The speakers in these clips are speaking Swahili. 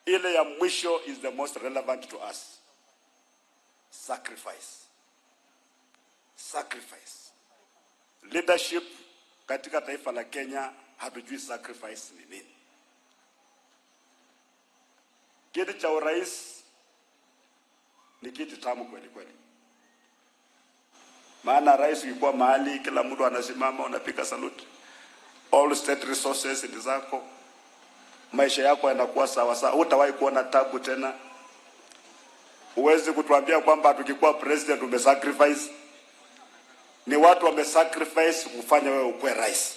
Ile ya mwisho is the most relevant to us. Sacrifice. Sacrifice. Leadership katika taifa la Kenya hatujui sacrifice ni nini. Kiti cha urais ni kiti tamu kweli kweli. Maana rais yuko mahali kila mtu anasimama unapika salute. All state resources ni zako. Maisha yako yanakuwa sawa sawa. Hutawahi kuona tabu tena. Huwezi kutuambia kwamba tukikuwa president umesacrifice. Ni watu wamesacrifice kufanya wewe ukue rais.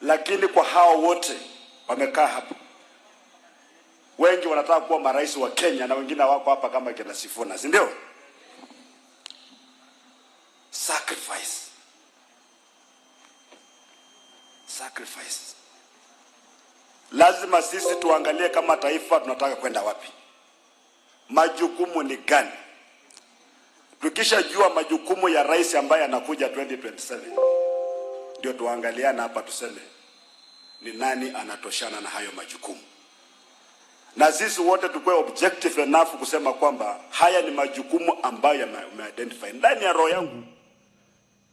Lakini kwa hao wote wamekaa hapa, wengi wanataka kuwa marais wa Kenya na wengine wako hapa kama kina Sifuna, si ndio? Sacrifice. Sacrifice. Lazima sisi tuangalie kama taifa tunataka kwenda wapi. Majukumu ni gani? Tukishajua majukumu ya rais ambaye anakuja 2027, ndio tuangaliana hapa tuseme ni nani anatoshana na hayo majukumu. Na sisi wote tukue objective enough kusema kwamba haya ni majukumu ambayo yame-identify. Ndani ya roho yangu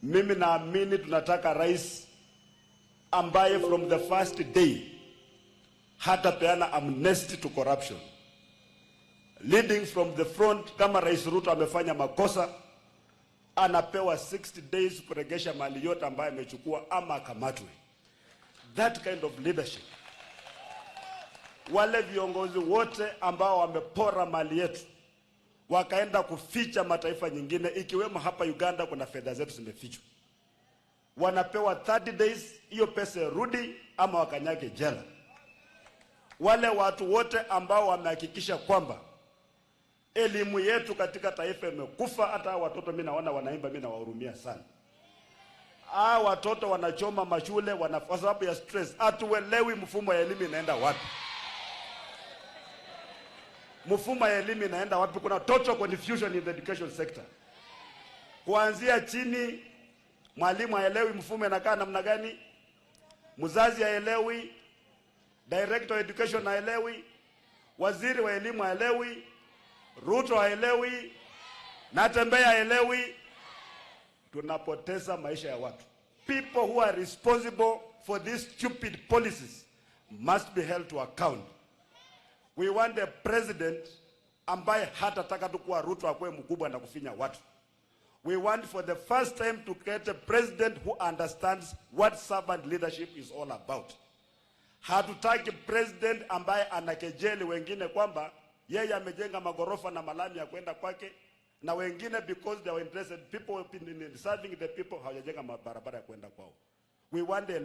mimi naamini tunataka rais ambaye from the first day hata peana amnesty to corruption. Leading from the front, kama Rais Ruto amefanya makosa, anapewa 60 days kuregesha mali yote ambayo amechukua ama akamatwe. That kind of leadership. Wale viongozi wote ambao wamepora mali yetu wakaenda kuficha mataifa nyingine, ikiwemo hapa Uganda kuna fedha zetu zimefichwa, wanapewa 30 days, hiyo pesa rudi ama wakanyage jela. Wale watu wote ambao wamehakikisha kwamba elimu yetu katika taifa imekufa, hata watoto mimi naona wanaimba, mimi nawahurumia sana. Watoto wanachoma mashule kwa sababu ya stress. Hatuelewi mfumo ya elimu inaenda wapi. Mfumo ya elimu inaenda wapi? Kuna total confusion in the education sector. Kuanzia chini, mwalimu haelewi mfumo inakaa namna gani, mzazi haelewi, director of education haelewi, waziri wa elimu haelewi, Ruto haelewi, Natembeya haelewi. Tunapoteza maisha ya watu. People who are responsible for these stupid policies must be held to account. We want a president ambaye hatataka tu kuwa Ruto akue mkubwa na kufinya watu. We want for the first time to get a president who understands what servant leadership is all about. Hatutaki president ambaye anakejeli wengine kwamba yeye amejenga magorofa na malami ya kwenda kwake, na wengine because they are interested people in serving the people hawajajenga barabara ya kwenda kwao. We want a